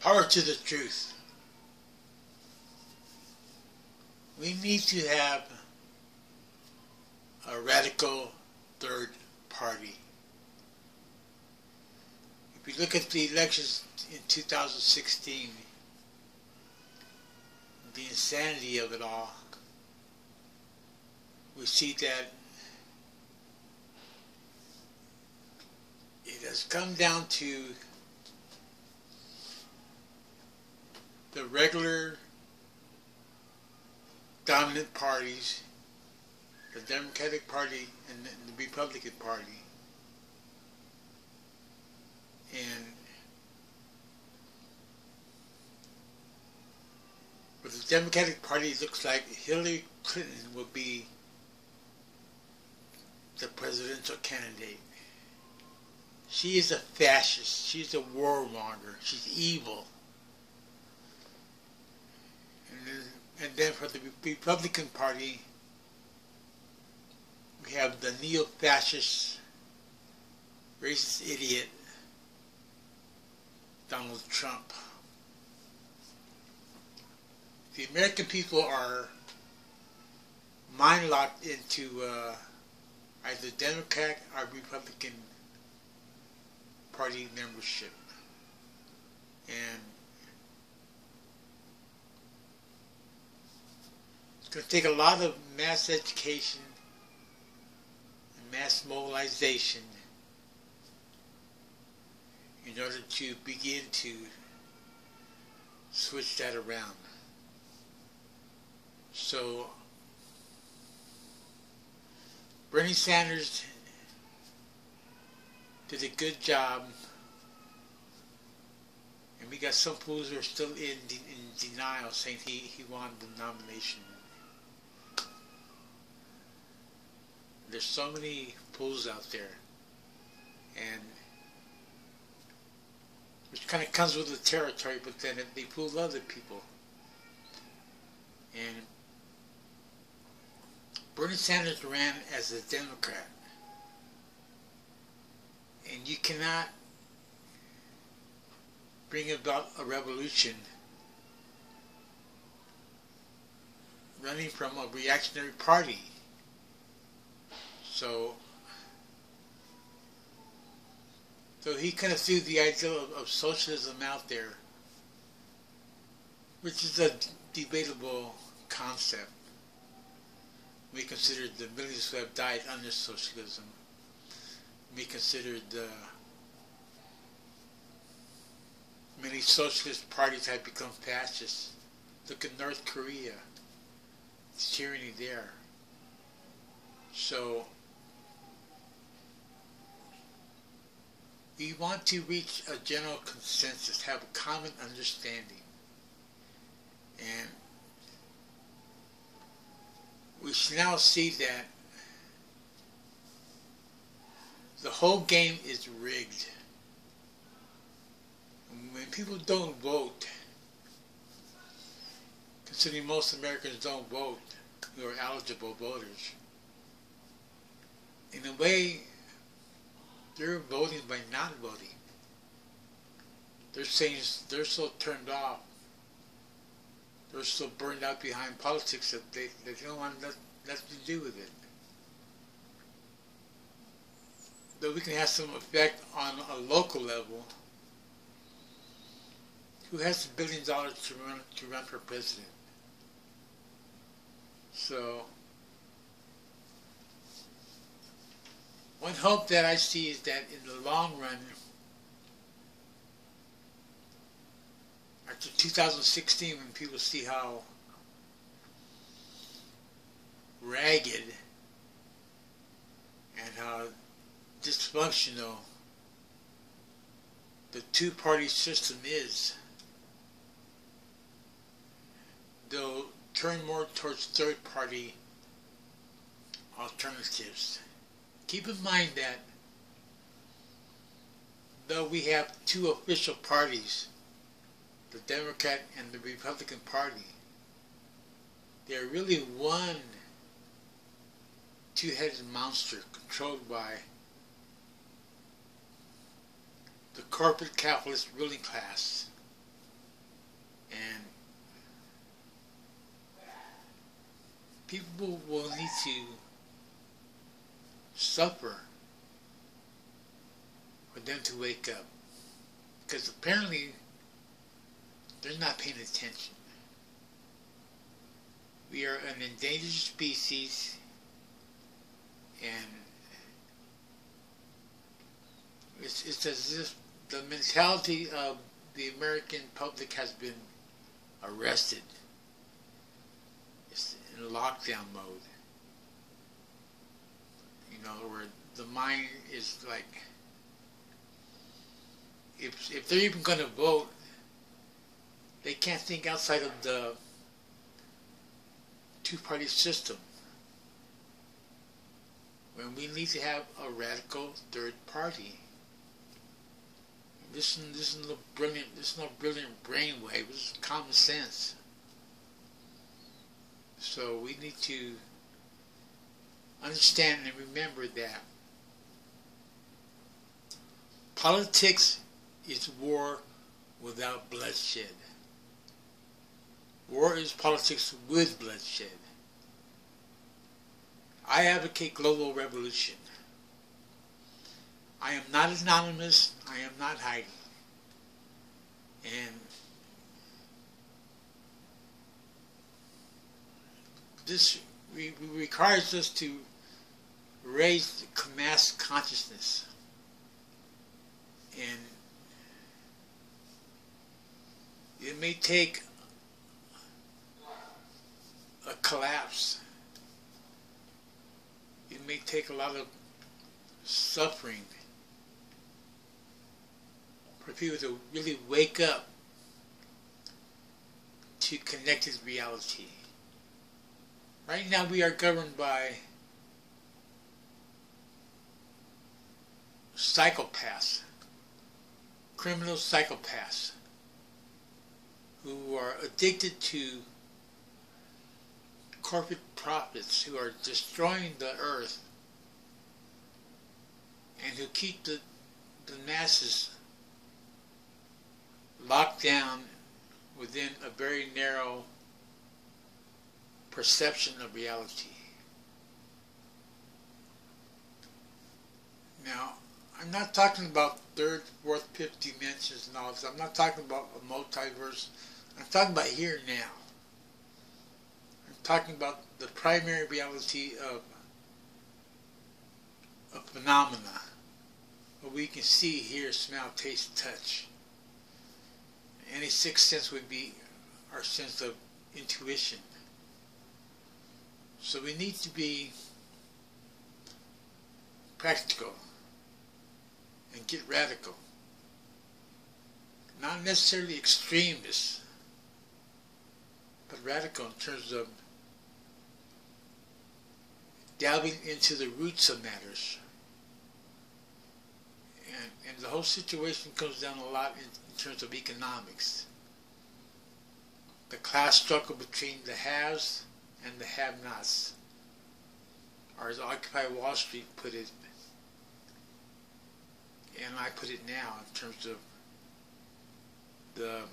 Power to the truth. We need to have a radical third party. If you look at the elections in 2016, the insanity of it all, we see that it has come down to the regular dominant parties, the Democratic Party and the Republican Party. And with the Democratic Party, it looks like Hillary Clinton will be the presidential candidate. She is a fascist. She's a warmonger. She's evil. And then for the Republican Party, we have the neo-fascist, racist idiot, Donald Trump. The American people are mind-locked into either Democrat or Republican Party membership. And it's going to take a lot of mass education and mass mobilization in order to begin to switch that around. So Bernie Sanders did a good job, and we got some fools who are still in denial, saying he won the nomination. There's so many fools out there, and which kind of comes with the territory, but then they fool other people. And Bernie Sanders ran as a Democrat, and you cannot bring about a revolution running from a reactionary party. So he kind of threw the idea of socialism out there, which is a debatable concept. We considered the millions who have died under socialism. We considered many socialist parties have become fascist. Look at North Korea. It's tyranny there. So we want to reach a general consensus, have a common understanding. And we should now see that the whole game is rigged. When people don't vote, considering most Americans don't vote, who are eligible voters, in a way, they're voting by not voting. They're saying they're so turned off, they're so burned out behind politics that they don't want nothing to do with it. Though we can have some effect on a local level. Who has $1 billion to run for president? So one hope that I see is that in the long run, after 2016, when people see how ragged and how dysfunctional the two-party system is, they'll turn more towards third-party alternatives. Keep in mind that though we have two official parties, the Democrat and the Republican Party, they're really one two-headed monster controlled by the corporate capitalist ruling class. And people will need to suffer for them to wake up. Because apparently they're not paying attention. We are an endangered species, and it's as if the mentality of the American public has been arrested. It's in lockdown mode. You know, where the mind is like, if they're even going to vote, they can't think outside of the two-party system. When we need to have a radical third party. This is no brilliant brainwave. This is common sense. So we need to understand and remember that politics is war without bloodshed. War is politics with bloodshed. I advocate global revolution. I am not anonymous. I am not hiding. And this requires us to raise mass consciousness. And it may take a collapse. It may take a lot of suffering for people to really wake up to connected reality. Right now we are governed by psychopaths, criminal psychopaths, who are addicted to corporate profits, who are destroying the earth, and who keep the masses locked down within a very narrow perception of reality. Now, I'm not talking about third, fourth, fifth dimensions and all this. I'm not talking about a multiverse. I'm talking about here and now. I'm talking about the primary reality of a phenomena, what we can see, hear, smell, taste, touch. Any sixth sense would be our sense of intuition. So we need to be practical and get radical. Not necessarily extremists, but radical in terms of delving into the roots of matters. And the whole situation comes down a lot in terms of economics. The class struggle between the haves and the have-nots, or as Occupy Wall Street put it, and I put it now in terms of the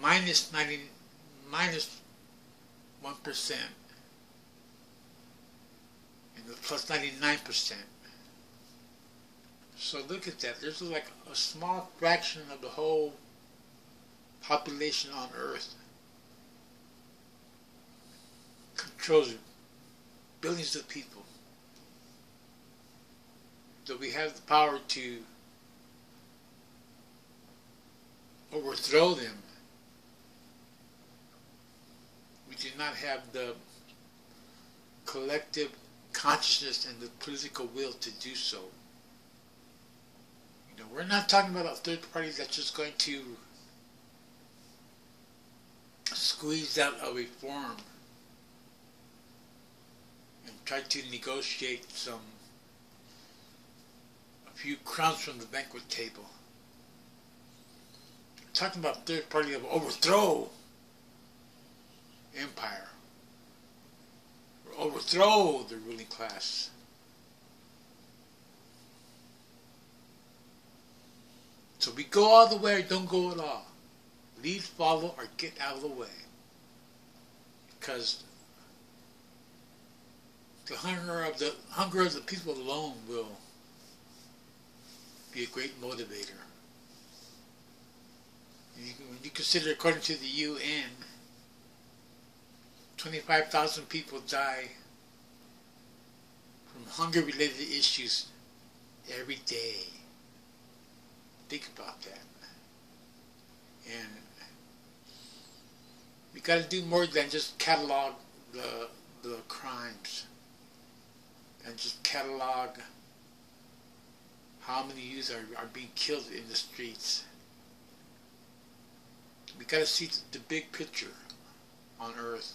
minus 1% and the plus 99%. So look at that. There's like a small fraction of the whole population on Earth controls billions of people. So we have the power to overthrow them. We do not have the collective consciousness and the political will to do so. You know, we're not talking about a third party that's just going to squeeze out a reform and try to negotiate a few crumbs from the banquet table. We're talking about third party of overthrow empire, or overthrow the ruling class. So we go all the way or don't go at all. Lead, follow, or get out of the way. Because the hunger of the people alone will be a great motivator. When you consider, according to the UN, 25,000 people die from hunger-related issues every day. Think about that. And we got to do more than just catalog the crimes and just catalog how many youth are being killed in the streets. We got to see the big picture on Earth.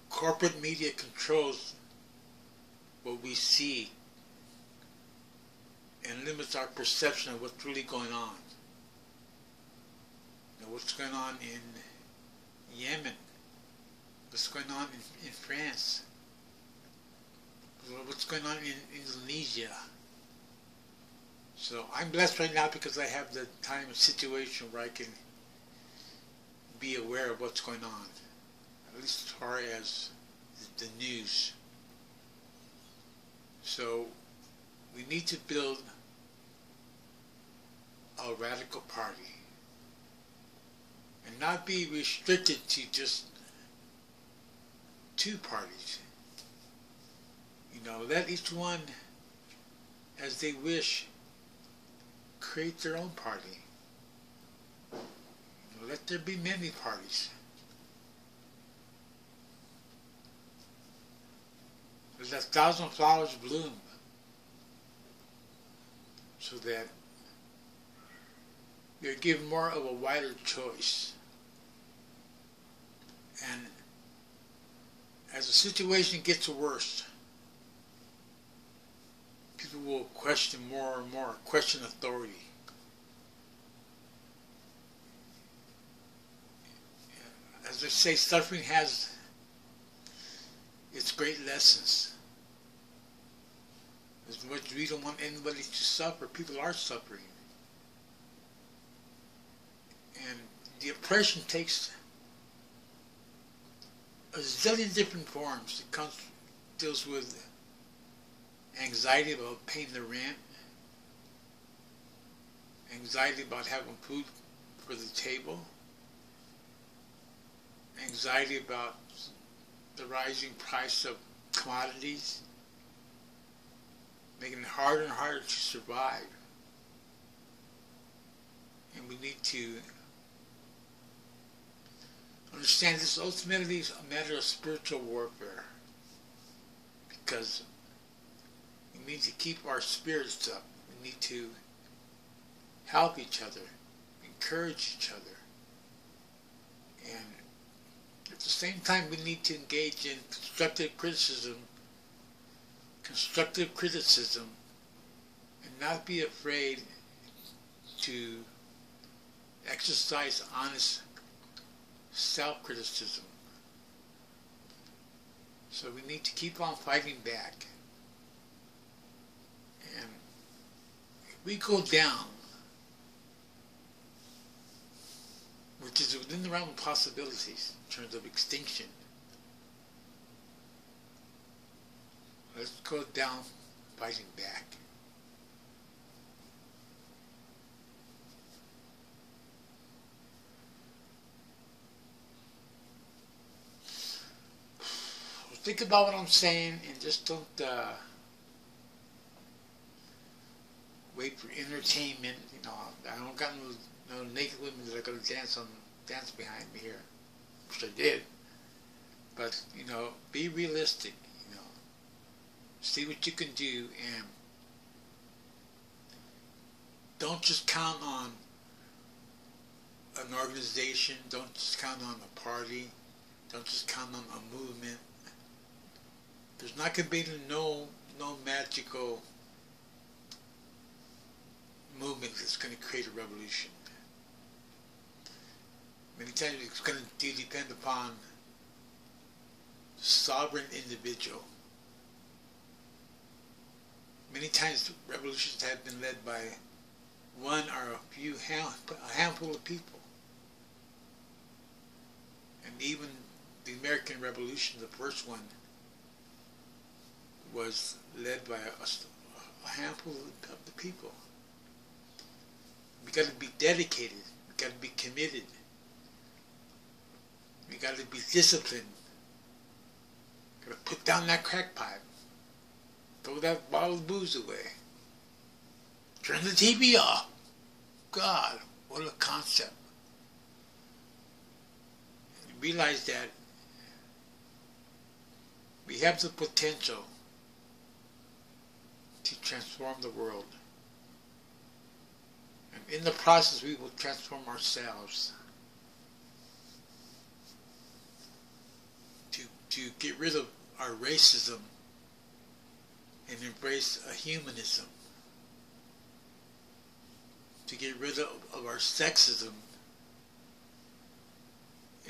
Corporate media controls what we see and limits our perception of what's really going on. You know, what's going on in Yemen, what's going on in France, what's going on in Indonesia. So I'm blessed right now because I have the time and situation where I can be aware of what's going on, at least as far as the news. So we need to build a radical party and not be restricted to just two parties. You know, let each one, as they wish, create their own party. You know, let there be many parties. Let 1,000 flowers bloom so that you're given more of a wider choice. And as the situation gets worse, people will question more and more, question authority. As they say, suffering has its great lessons. As much as we don't want anybody to suffer, people are suffering. And the oppression takes a zillion different forms. It deals with anxiety about paying the rent, anxiety about having food for the table, anxiety about the rising price of commodities, making it harder and harder to survive. And we need to understand this ultimately is a matter of spiritual warfare, because we need to keep our spirits up. We need to help each other, encourage each other, and at the same time we need to engage in constructive criticism, and not be afraid to exercise honest self-criticism. So we need to keep on fighting back. And if we go down, which is within the realm of possibilities in terms of extinction, let's go down fighting back. Think about what I'm saying and just don't wait for entertainment. You know, I don't got no naked women that are going to dance behind me here, which I did. But you know, be realistic. You know, see what you can do, and don't just count on an organization. Don't just count on a party. Don't just count on a movement. There's not going to be no magical movement that's going to create a revolution. Many times it's going to depend upon the sovereign individual. Many times revolutions have been led by one or a handful of people. And even the American Revolution, the first one, was led by a handful of the people. We got to be dedicated. We got to be committed. We got to be disciplined. Got to put down that crack pipe. Throw that bottle of booze away. Turn the TV off. God, what a concept. And realize that we have the potential to transform the world. And in the process, we will transform ourselves. To get rid of our racism and embrace a humanism. To get rid of our sexism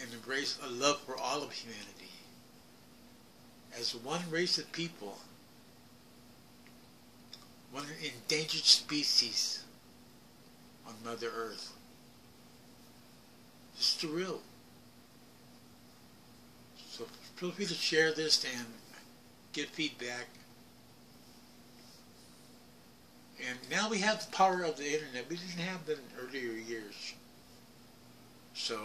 and embrace a love for all of humanity. As one race of people, one endangered species on Mother Earth. It's the real. So feel free to share this and give feedback. And now we have the power of the internet. We didn't have that in earlier years. So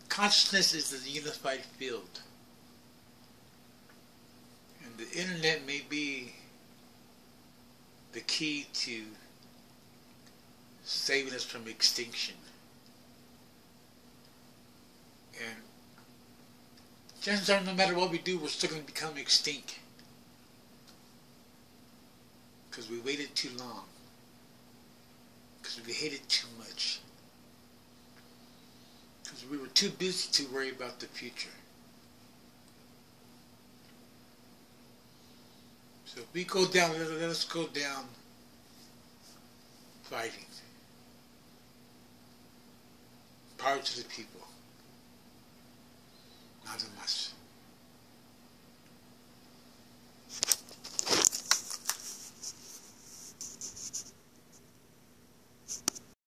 consciousness is a unified field. And the internet may be the key to saving us from extinction. And chances are, no matter what we do, we're still going to become extinct. Because we waited too long. Because we hated too much. Because we were too busy to worry about the future. So if we go down, let us go down fighting. Power to the people. Nada más.